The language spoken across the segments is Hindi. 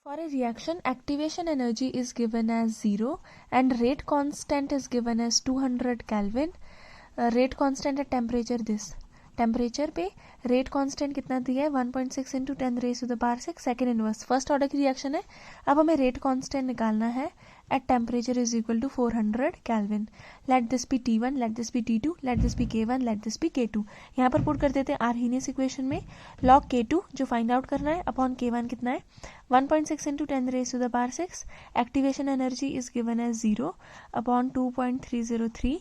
For a reaction, activation energy is given as 0 and rate constant is given as 200 Kelvin. Rate constant at temperature this. Temperature पे रेट कांस्टेंट कितना दिया है 1.6 into 10⁻⁶ second inverse first order की रिएक्शन है. अब हमें रेट कांस्टेंट निकालना है at temperature is equal to 400 kelvin. Let this be T1, let this be T2, let this be K1, let this be K2. यहाँ पर पुट कर देते हैं आर्हीनियस इक्वेशन में log K2 जो फाइंड आउट करना है अपॉन K1 कितना है 1.6 into 10⁻⁶. Activation energy is given as 0 upon 2.303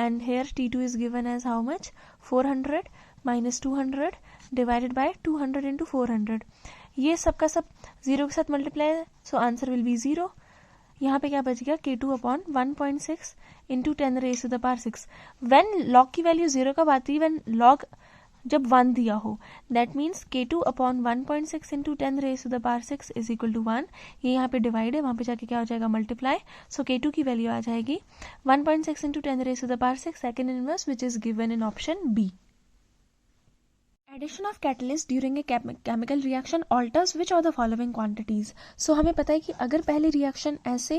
and here T2 is given as how much 400 minus 200 divided by 200 into 400. ये सबका सब 0 के साथ मल्टीप्लाई है सो आंसर विल बी 0. यहाँ पे क्या बच गया K2 upon 1.6 into 10⁻⁶. When log की वैल्यू 0 कब आती है व्हेन log जब 1 दिया हो. That means K2 upon 1.6 into 10⁻⁶ is equal to 1. ये यहाँ पे डिवाइड है वहाँ पे जाके क्या हो जाएगा मल्टीप्लाई. सो K2 की वैल्यू आ जाएगी 1.6 into 10⁻⁶ second inverse which is given in option B. Addition of catalyst during a chemical reaction alters which of the following quantities. So हमें पता है कि अगर पहले रिएक्शन ऐसे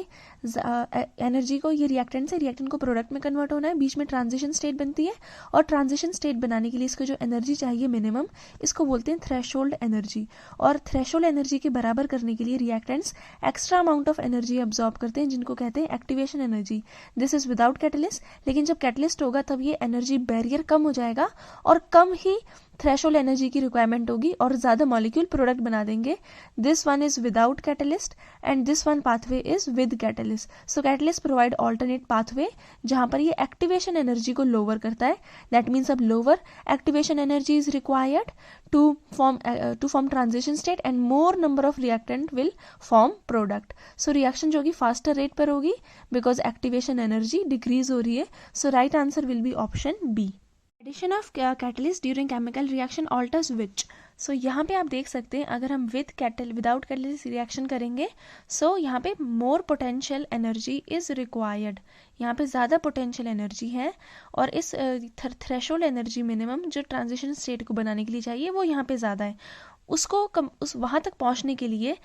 एनर्जी को ये रिएक्टेंट से रिएक्टेंट को प्रोडक्ट में कन्वर्ट होना है बीच में ट्रांजिशन स्टेट बनती है और ट्रांजिशन स्टेट बनाने के लिए इसको जो एनर्जी चाहिए मिनिमम इसको बोलते हैं थ्रेशोल्ड एनर्जी. और थ्रेशोल्ड एनर्जी के बराबर करने के लिए reactants extra amount of energy absorb करते हैं जिनको कहते हैं activation energy. This is without catalyst. लेकिन जब कैटलिस्ट होगा तब ये एनर्जी बैरियर कम हो जाएगा और कम ही थ्रेशोल्ड एनर्जी की रिक्वायरमेंट होगी और ज्यादा मॉलिक्यूल प्रोडक्ट बना देंगे. This one is without catalyst and this one pathway is with catalyst. So catalyst provide alternate pathway जहां पर ये एक्टिवेशन एनर्जी को लोअर करता है. दैट मीन्स अब lower activation energy is required to form transition state and more number of reactant will form product. So reaction जो होगी फास्टर रेट पर होगी बिकॉज एक्टिवेशन एनर्जी डिक्रीज हो रही है. So right answer will be option B. Addition of catalyst during chemical reaction alters which. So यहाँ पे आप देख सकते हैं अगर हम विदाउट कैटलिस्ट रिएक्शन करेंगे सो यहाँ पे more potential energy is required. यहाँ पे ज़्यादा पोटेंशियल एनर्जी है और इस थ्रेशोल्ड एनर्जी मिनिमम जो ट्रांजिशन स्टेट को बनाने के लिए चाहिए वो यहाँ पे ज़्यादा है. उस वहाँ तक पहुँचने के लिए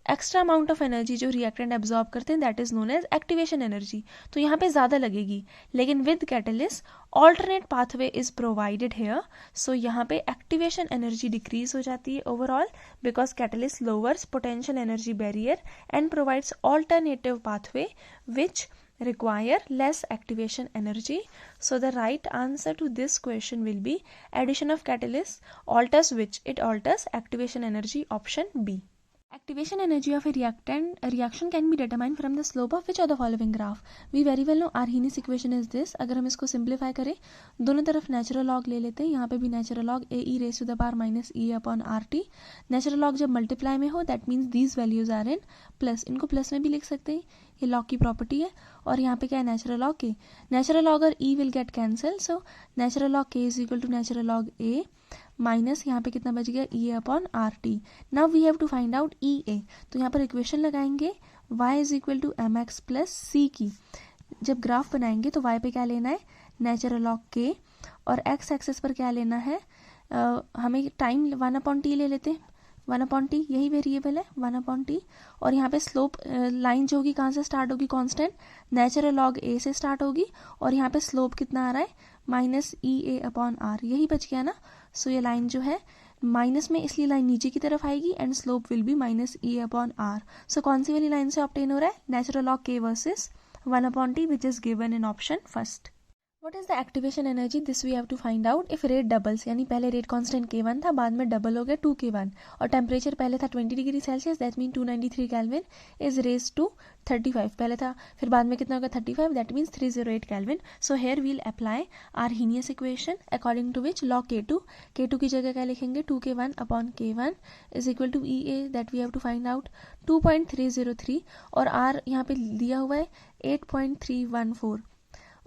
एक्स्ट्रा अमाउंट ऑफ एनर्जी जो रिएक्टेंट एब्जॉर्ब करते हैं that is known as activation energy. तो यहाँ पे ज़्यादा लगेगी. लेकिन with catalyst alternate pathway is provided here. So यहाँ पे एक्टिवेशन एनर्जी डिक्रीज हो जाती है overall because catalyst lowers potential energy barrier and provides alternative pathway which require less activation energy. So the right answer to this question will be addition of catalyst alters which. It alters activation energy, option B. Activation energy of a reaction can be determined from the slope of which of the following graph. We very well know Arrhenius equation is this. अगर हम इसको सिंप्लीफाई करें दोनों तरफ नेचुरल लॉग ले लेते हैं. यहाँ पे भी natural log AE⁻⁻ upon RT. Natural log जब मल्टीप्लाई में हो that means these values are in plus. इनको प्लस में भी लिख सकते हैं ये लॉग की प्रॉपर्टी है. और यहाँ पे क्या है नेचुरल लॉग के. नेचुरल लॉग और E will get cancel. So natural log K is equal to natural log A minus यहाँ पे कितना बच गया E upon RT. Now we have to find out EA. तो यहाँ पर इक्वेशन लगाएंगे y is equal to mx plus C की. जब ग्राफ बनाएंगे तो y पे क्या लेना है नेचुरल लॉग K और x एक्सेस पर क्या लेना है हमें टाइम 1/t ले लेते हैं. 1/t यही वेरिएबल है 1/t. और यहाँ पे स्लोप लाइन जो होगी कहाँ से स्टार्ट होगी कांस्टेंट नेचुरल लॉग A से स्टार्ट होगी और यहाँ पे स्लोप कितना आ रहा है -EA अपॉन R. यही बच गया ना. सो ये लाइन जो है माइनस में इसलिए लाइन नीचे की तरफ आएगी and slope will be -E upon R. सो कौन सी वाली लाइन से ऑब्टेन हो रहा है natural log K versus 1/t which is given in option first. What is the activation energy? This we have to find out if rate doubles. यानी पहले रेट कांस्टेंट K1 था बाद में डबल हो गया 2K1 और टेम्परेचर पहले था 20 degree Celsius that mean 293 kelvin is raise to 35 पहले था फिर बाद में कितना होगा 35 that means 308 kelvin. So here we'll apply Arrhenius equation according to which log K2 की जगह क्या लिखेंगे 2K1 upon K1 is equal to EA that we have to find out 2.303 और R यहाँ पे दिया हुआ है 8.314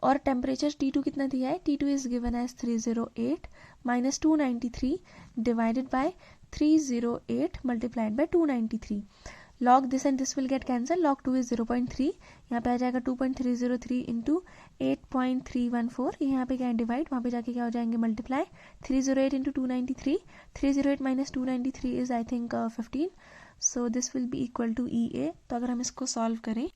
और टेम्परेचर T2 कितना दिया है T2 is given as 308 minus 293 divided by 308 multiplied by 293. Log this and this will get cancel. Log 2 is 0.3. यहाँ पे आ जाएगा 2.303 इंटू 8.314. यहाँ पे क्या है डिवाइड वहाँ पे जाके क्या हो जाएंगे multiply. 308 into 293 308 minus 293 is I think 15. So this will be equal to EA। तो अगर हम इसको सॉल्व करें,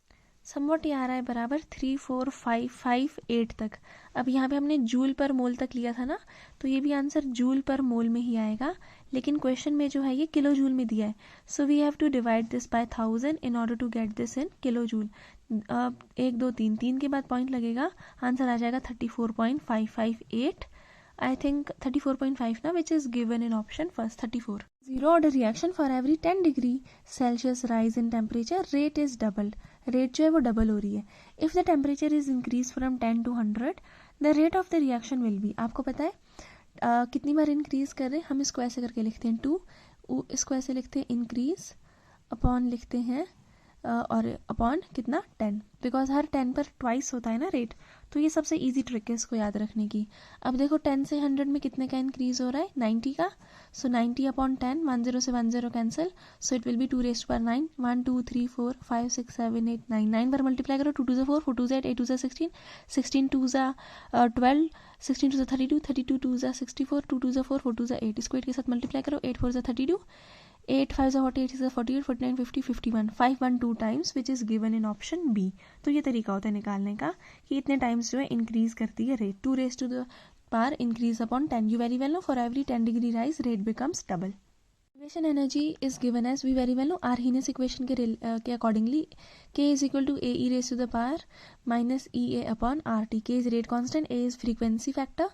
समवॉट ये आ रहा है बराबर 34558 तक। अब यहाँ पे हमने जूल पर मोल तक लिया था ना, तो ये भी आंसर जूल पर मोल में ही आएगा, लेकिन क्वेश्चन में जो है ये किलो जूल में दिया है। So we have to divide this by 1000 in order to get this in kilo joule. 1 2 3 3 के बाद पॉइंट लगेगा, आंसर आ जाएगा 34.558। I think 34.5 ना, which is given in option first 34. Zero order reaction for every 10 degree Celsius rise in temperature, rate is doubled. Rate जो है वो डबल हो रही है. If the temperature is increased from 10 to 100, the rate of the reaction will be, आपको पता है कितनी बार इंक्रीज कर रहे हैं, हम इसको ऐसे करके लिखते हैं 2, इसको ऐसे लिखते हैं इंक्रीज, अपॉन लिखते हैं और अपॉन कितना 10, बिकॉज हर 10 पर ट्वाइस होता है ना रेट। तो ये सबसे इजी ट्रिक है इसको याद रखने की। अब देखो 10 से 100 में कितने का इंक्रीज हो रहा है, 90 का। सो 90 अपॉन 10, 10 से 10 cancel, so it will B 2 raised to 9, 1 2 3 4 5 6 7 8 9, 9 bar multiply करो, 2 2 4, 4 2 8, 8 2 16, 16 2 12, 16 2 32, 32 2 64, 2 2 4, 4 2 8, इसको 8 के साथ मल्टीप्लाई करो, 8 4 32, 8 5 48, 6 48, 49 50 51, 512 times, which is given in option B. तो ये तरीका होता है निकालने का कि इतने टाइम्स जो है इंक्रीज करती है rate. 2 raised to the power increase upon 10, you very well know for every 10 degree rise rate becomes double. Activation energy is given as we very well know Arrhenius equation के accordingly K is equal to AE raised to the power minus EA upon RT. K is rate constant, A is frequency factor,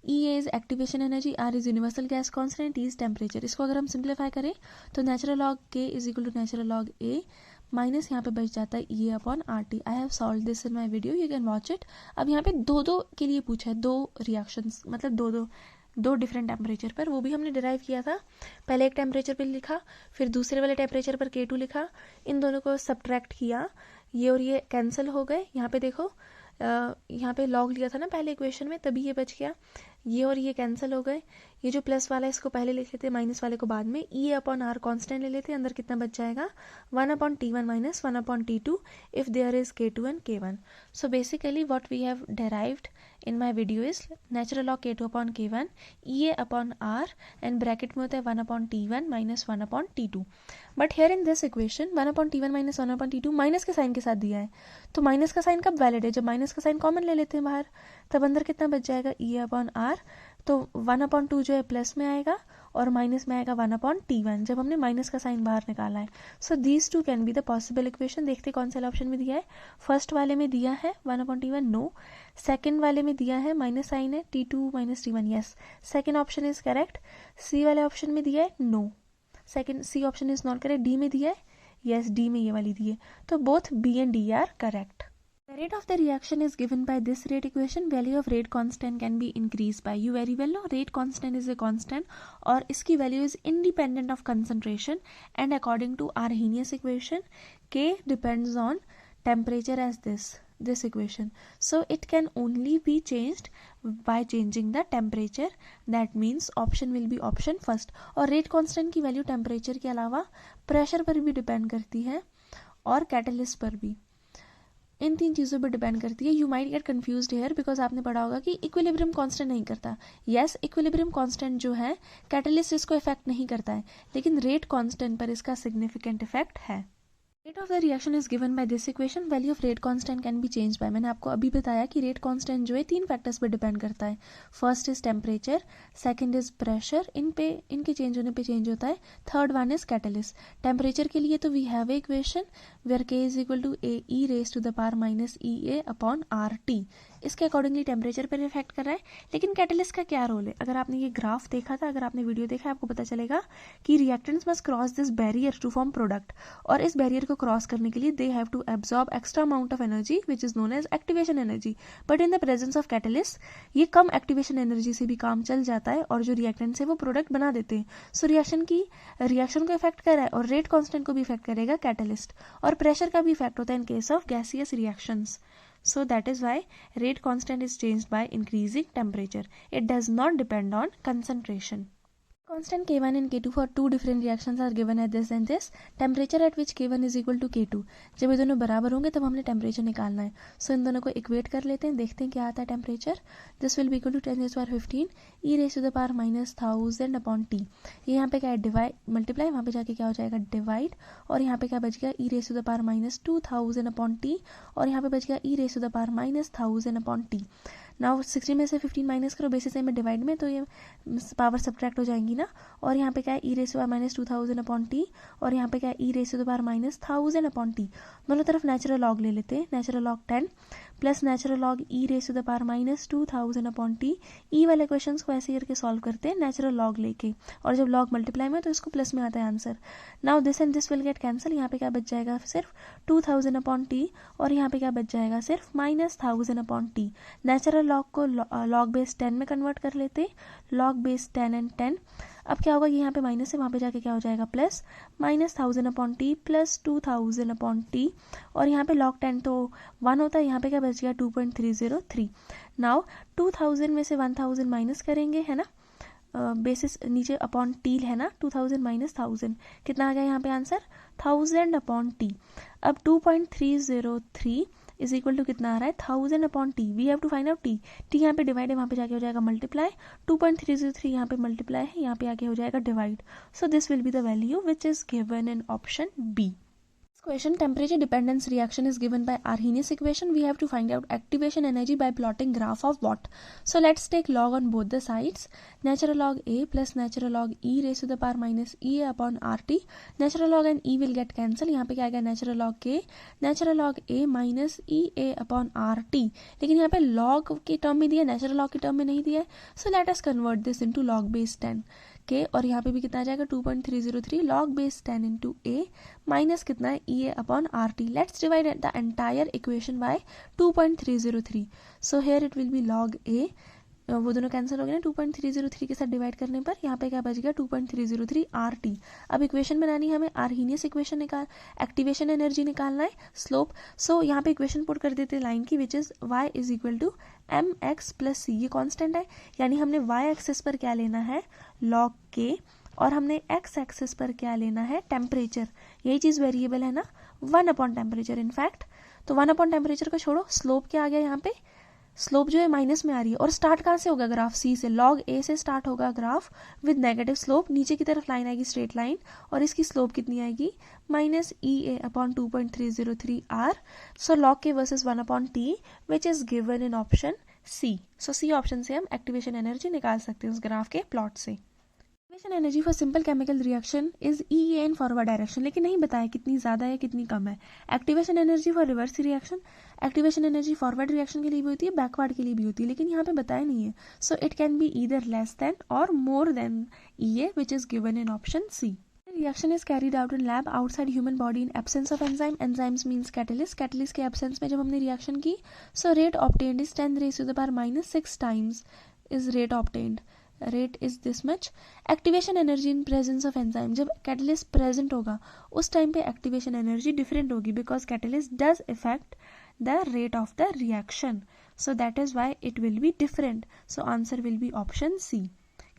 EA is activation energy, R is universal gas constant, T is temperature. इसको अगर हम सिंप्लीफाई करें तो natural log K is equal to natural log A minus यहाँ पे बच जाता है EA upon RT. I have solve this in my video, you can watch it. अब यहाँ पे दो के लिए पूछा है, 2 रिएक्शंस, मतलब दो डिफरेंट टेम्परेचर पर, वो भी हमने डिराइव किया था। पहले एक टेम्परेचर पर लिखा, फिर दूसरे वाले टेम्परेचर पर K2 लिखा, इन दोनों को सब्ट्रैक्ट किया, ये और ये कैंसिल हो गए। यहाँ पे देखो यहाँ पे लॉग लिया था ना पहले इक्वेशन में, तभी ये बच गया, ये और ये कैंसिल हो गए। ये जो प्लस वाला है इसको पहले लिख लेते, माइनस वाले को बाद में। E अपॉन R कॉन्स्टेंट ले लेते, अंदर कितना बच जाएगा, 1 upon T1 minus 1 upon T2 if there is K2 and K1. So basically what we have derived in my video is natural log K2 upon K1 EA upon R and bracket में होता है 1 upon T1 minus 1 upon T2. But here in this equation 1 upon T1 minus 1 upon T2 minus के साइन के साथ दिया है, तो माइनस का साइन कब वैलिड है, जब माइनस का साइन कॉमन ले लेते हैं बाहर, तब अंदर कितना बच जाएगा EA upon R, तो 1 अपॉन 2 जो है प्लस में आएगा और माइनस में आएगा 1 अपॉन T1 जब हमने माइनस का साइन बाहर निकाला है. So these two can be the possible equation. देखते कौन सा ऑप्शन में दिया है. फर्स्ट वाले में दिया है 1 अपॉन T1, नो. सेकेंड वाले में दिया है माइनस साइन है, T2 minus T1, yes. Second option is correct. C वाले ऑप्शन में दिया है no, second c option is not correct. D में दिया है यस, डी में ये वाली दी है, तो both B and D are correct. The rate of the reaction is given by this rate equation. Value of rate constant can be increased by, you very well know rate constant is a constant और इसकी value is independent of concentration and according to Arrhenius equation K depends on temperature as this equation. So it can only be changed by changing the temperature. That means option will be option first. और rate constant की value temperature के अलावा pressure पर भी depend करती है और catalyst पर भी. इन 3 चीज़ों पर डिपेंड करती है. You might get confused here because आपने पढ़ा होगा कि इक्विलिब्रियम कांस्टेंट नहीं करता. यस, इक्विलिब्रियम कांस्टेंट जो है कैटलिस्ट इसको इफेक्ट नहीं करता है, लेकिन रेट कांस्टेंट पर इसका सिग्निफिकेंट इफेक्ट है. Rate of the reaction is given by this equation. Value of rate constant can be change bye, मैंने आपको अभी बताया कि रेट कांस्टेंट जो है 3 फैक्टर्स पर डिपेंड करता है. First is temperature, second is pressure, इनके चेंज होने पे चेंज होता है. Third one is catalyst. Temperature के लिए तो we have a equation where K is equal to AE raise to the power minus EA upon RT. इसके अकॉर्डिंगली टेम्परेचर पर इफेक्ट कर रहा है. लेकिन कैटलिस्ट का क्या रोल है, अगर आपने ये ग्राफ देखा था, अगर आपने वीडियो देखा, आपको पता चलेगा कि reactants must cross this barrier to form product, और इस बैरियर को क्रॉस करने के लिए they have to absorb extra amount of energy which is known as activation energy. But in the presence of catalyst ये कम एक्टिवेशन एनर्जी से भी काम चल जाता है और जो रिएक्टेंट्स है वो प्रोडक्ट बना देते हैं. सो रिएक्शन को इफेक्ट कर रहा है और रेट कांस्टेंट को भी इफेक्ट करेगा कैटलिस्ट, और प्रेशर का भी इफेक्ट होता है in case of gaseous reactions. So that is why rate constant is changed by increasing temperature. It does not depend on concentration. Constant K1 and K2 for two different reactions are given at this and this. Temperature at which K1 is equal to K2. जब ये दोनों बराबर होंगे तब हमने टेम्परेचर निकालना है. सो इन दोनों को इक्वेट कर लेते हैं, देखते हैं क्या आता है temperature. This will be equal to 10⁻15 e raised to the power minus 1000 upon t. ये यहाँ पे क्या है डिवाइड मल्टीप्लाई, वहाँ पे जाके क्या हो जाएगा डिवाइड, और यहाँ पे क्या बच गया e raised to the power minus 2000 upon t, और यहाँ पे बच गया e raised to the power minus 1000 upon t. Now 16 में से 15 माइनस करो बेसिस में डिवाइड में, तो ये पावर सब्ट्रैक्ट हो जाएंगी ना. और यहाँ पे क्या है e raise power minus 2000 upon t, और यहाँ पे क्या है e raise power minus 1000 upon t. दोनों तरफ नेचुरल लॉग ले लेते हैं. Natural log 10 plus natural log e raise to the power minus 2000 upon t. E वाले क्वेश्चंस को ऐसे करके सॉल्व करते हैं नेचुरल लॉग लेके, और जब लॉग मल्टीप्लाई में तो इसको प्लस में आता है answer. Now this and this will get cancel. यहाँ पे क्या बच जाएगा सिर्फ 2000 अपॉन टी, और यहाँ पे क्या बच जाएगा सिर्फ minus 1000 upon T. Natural log को लॉग बेस 10 में कन्वर्ट कर लेते हैं. Log base 10 and 10. अब क्या होगा, यहाँ पे माइनस से वहाँ पे जाके क्या हो जाएगा plus, minus 1000 upon T plus 2000 upon t, और यहाँ पे log 10 तो 1 होता है. यहाँ पे क्या बच गया 2.303. नाउ 2000 में से 1000 माइनस करेंगे है ना, बेसिस नीचे अपॉन टी है ना, 2000 माइनस 1000 कितना आ गया यहाँ पे आंसर 1000 अपॉन टी. अब 2.303 इज इक्वल टू कितना आ रहा है 1000 upon T. We have to find out T. T यहाँ पे डिवाइड है, वहाँ पे जाके हो जाएगा मल्टीप्लाई. 2.303 यहाँ पे मल्टीप्लाई है, यहाँ पे आके हो जाएगा divide. So this will be the value which is given in option B. Question: temperature dependence reaction is given by Arrhenius equation. We have to find out activation energy by plotting graph of what? So let's take log on both the sides. Natural log A plus natural log e raised to the power minus e upon rt. Natural log and e will get cancel. यहाँ पे क्या आएगा natural log k, natural log a minus e a upon rt. लेकिन यहाँ पे log की टर्म में दिया, natural log की टर्म में नहीं दिया है. So let us convert this into log base 10 के, और यहाँ पे भी कितना आ जाएगा 2.303 log base 10 into a minus कितना है E A upon R T. Let's divide the entire equation by 2.303. So here it will be log A, वो दोनों कैंसिल हो गए ना 2.303 के साथ डिवाइड करने पर. यहाँ पे क्या बच गया 2.303 आर टी. अब इक्वेशन बनानी है हमें, आर्हीनियस इक्वेशन निकाल, एक्टिवेशन एनर्जी निकालना है, स्लोप. सो यहाँ पे इक्वेशन पुट कर देते हैं लाइन की, which is y is equal to M X plus C. ये कॉन्स्टेंट है, यानी हमने y एक्सेस पर क्या लेना है लॉग के, और हमने एक्स एक्सेस पर क्या लेना है टेम्परेचर. यही चीज वेरिएबल है ना 1 अपॉन टेम्परेचर. इनफैक्ट तो 1 अपॉन टेम्परेचर को छोड़ो, स्लोप क्या आ गया यहाँ पे, स्लोप जो है माइनस में आ रही है. और स्टार्ट कहाँ से होगा ग्राफ, सी से. लॉग ए से स्टार्ट होगा ग्राफ विद नेगेटिव स्लोप. नीचे की तरफ लाइन आएगी स्ट्रेट लाइन, और इसकी स्लोप कितनी आएगी minus E A upon 2.303 R. So log के versus 1 upon T which is given in option C. So C option से हम एक्टिवेशन एनर्जी निकाल सकते हैं उस ग्राफ के प्लॉट से. Activation energy for simple chemical reaction is E A in forward direction, लेकिन नहीं बताया कितनी ज्यादा है कितनी कम है. Activation energy for reverse reaction, activation energy forward reaction के लिए भी होती है, बैकवर्ड के लिए भी होती है, लेकिन यहाँ पे बताया नहीं है. So it can be either less than और more than E A which is given in option C. Reaction is carried out in lab outside human body in absence of enzyme. Enzymes means catalyst. Catalyst के absence में जब हमने reaction की, so rate obtained is 10 raised to the power minus 6 times is rate obtained. Rate is this much. Activation energy in presence of enzyme, जब catalyst present होगा उस time पे activation energy different होगी, because catalyst does affect the rate of the reaction. So that is why it will be different. So answer will be option C.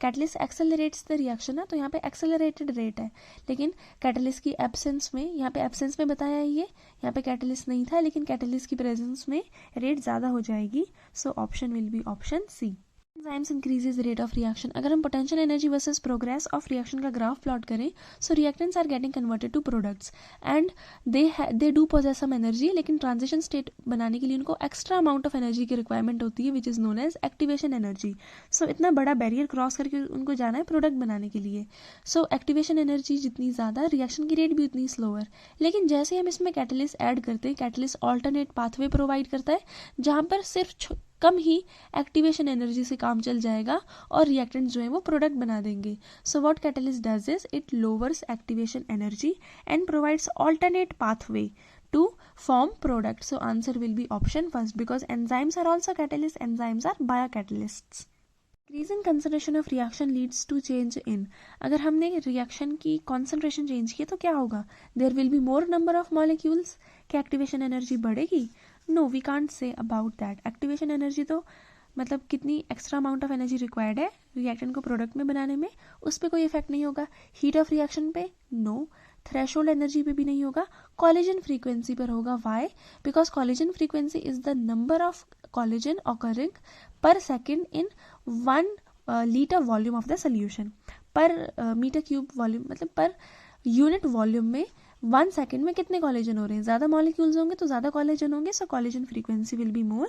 Catalyst accelerates the reaction है, तो यहाँ पे एक्सेलरेटेड रेट है, लेकिन कैटलिस्ट की एब्सेंस में, यहाँ पे एब्सेंस में बताया है ये, यहाँ पे कैटलिस्ट नहीं था, लेकिन कैटलिस्ट की प्रेजेंस में रेट ज़्यादा हो जाएगी. So option will be option C. Enzymes increases rate of reaction. अगर हम potential energy versus progress of reaction का ग्राफ प्लॉट करें, so reactants are getting converted to products and they do possess some energy, लेकिन ट्रांजिशन स्टेट बनाने के लिए उनको एक्स्ट्रा अमाउंट ऑफ एनर्जी की रिक्वायरमेंट होती है which is known as activation energy. So इतना बड़ा बैरियर क्रॉस करके उनको जाना है प्रोडक्ट बनाने के लिए. सो एक्टिवेशन एनर्जी जितनी ज़्यादा, रिएक्शन की रेट भी उतनी स्लोअर. लेकिन जैसे हम इसमें कैटलिस्ट ऐड करते हैं, कैटलिस्ट ऑल्टरनेट पाथवे प्रोवाइड करता है जहाँ पर सिर्फ कम ही एक्टिवेशन एनर्जी से काम चल जाएगा और रिएक्टेंट जो है वो प्रोडक्ट बना देंगे. So what catalyst does is it lowers activation energy and provides alternate pathway to form product. So answer will be option first, because enzymes are also catalyst, enzymes are biocatalysts. Increase in concentration of reaction leads to change in. अगर हमने रिएक्शन की कॉन्सेंट्रेशन चेंज की तो क्या होगा, there will be more number of molecules. क्या एक्टिवेशन एनर्जी बढ़ेगी? No, we can't say about that. Activation energy तो मतलब कितनी extra amount of energy required है रिएक्टेंट को प्रोडक्ट में बनाने में, उस पर कोई इफेक्ट नहीं होगा। हीट ऑफ रिएक्शन पे नो, थ्रेशोल्ड एनर्जी पे भी नहीं होगा। कोलिजन फ्रीक्वेंसी पर होगा। Why? Because collision frequency is the number of collision occurring पर second in 1 litre volume of the solution. पर मीटर क्यूब वॉल्यूम मतलब पर यूनिट वॉल्यूम में 1 सेकेंड में कितने कॉलेजन हो रहे हैं, ज़्यादा मॉलिक्यूल्स होंगे तो ज़्यादा कॉलेजन होंगे, so collision frequency will be more.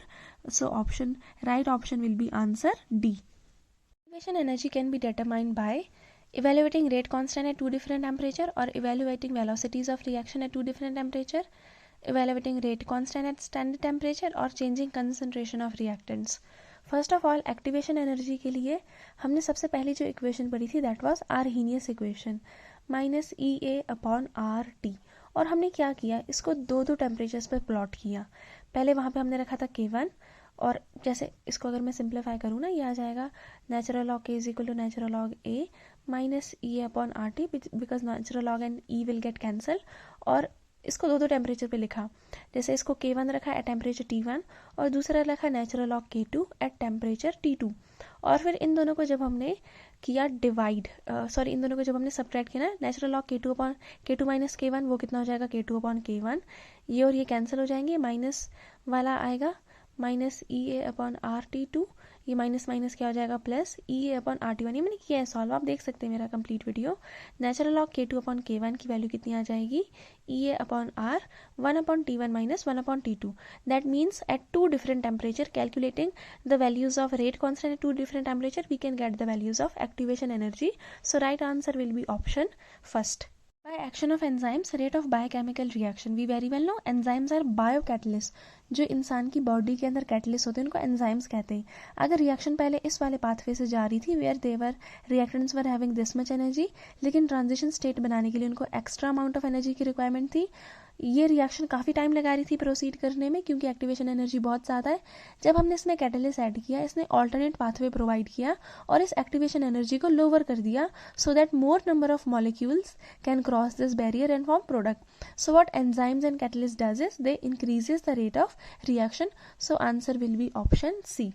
So option right option will be answer D. Activation energy can be determined by evaluating rate constant at 2 different temperature or evaluating velocities of reaction at 2 different temperature, evaluating rate constant at standard temperature or changing concentration of reactants. First of all activation energy के लिए हमने सबसे पहली जो इक्वेशन पढ़ी थी that was Arrhenius equation -EA/RT। और हमने क्या किया, इसको दो टेम्परेचर्स पर प्लॉट किया। पहले वहाँ पे हमने रखा था K1, और जैसे इसको अगर मैं सिंप्लीफाई करूँ ना, ये आ जाएगा natural log K = natural log A -EA/RT, because natural log and E will get cancel. और इसको दो टेम्परेचर पे लिखा, जैसे इसको K1 रखा एट टेम्परेचर T1 और दूसरा रखा natural log K2 at temperature T2। और फिर इन दोनों को जब हमने किया डिवाइड, इन दोनों को जब हमने सब्ट्रैक्ट किया ना, natural log K2 minus K1 वो कितना हो जाएगा K2/K1, ये और ये कैंसिल हो जाएंगे, माइनस वाला आएगा -EA/RT2, ये माइनस माइनस क्या हो जाएगा प्लस EA/RT1। ये मैंने किया है सॉल्व, आप देख सकते हैं मेरा complete video. Natural log K2/K1 की वैल्यू कितनी आ जाएगी EA/R 1/T1 minus 1/T2। That means at 2 different temperature, calculating the values of rate constant at 2 different temperature, we can get the values of activation energy. So right answer will be option first. By action of enzymes, rate of biochemical reaction. We very well know enzymes are biocatalysts. जो इंसान की बॉडी के अंदर कैटलिस्ट होते हैं उनको एंजाइम्स कहते हैं। अगर रिएक्शन पहले इस वाले पाथवे से जा रही थी where their reactants were having this much energy, लेकिन ट्रांजिशन स्टेट बनाने के लिए उनको एक्स्ट्रा अमाउंट ऑफ एनर्जी की रिक्वायरमेंट थी, ये रिएक्शन काफ़ी टाइम लगा रही थी प्रोसीड करने में क्योंकि एक्टिवेशन एनर्जी बहुत ज़्यादा है। जब हमने इसमें कैटलिस्ट ऐड किया, इसने ऑल्टरनेट पाथवे प्रोवाइड किया और इस एक्टिवेशन एनर्जी को लोअर कर दिया so that more number of molecules can cross this barrier and form product. So what enzymes and catalyst does is they increases the rate of reaction. So answer will be option C.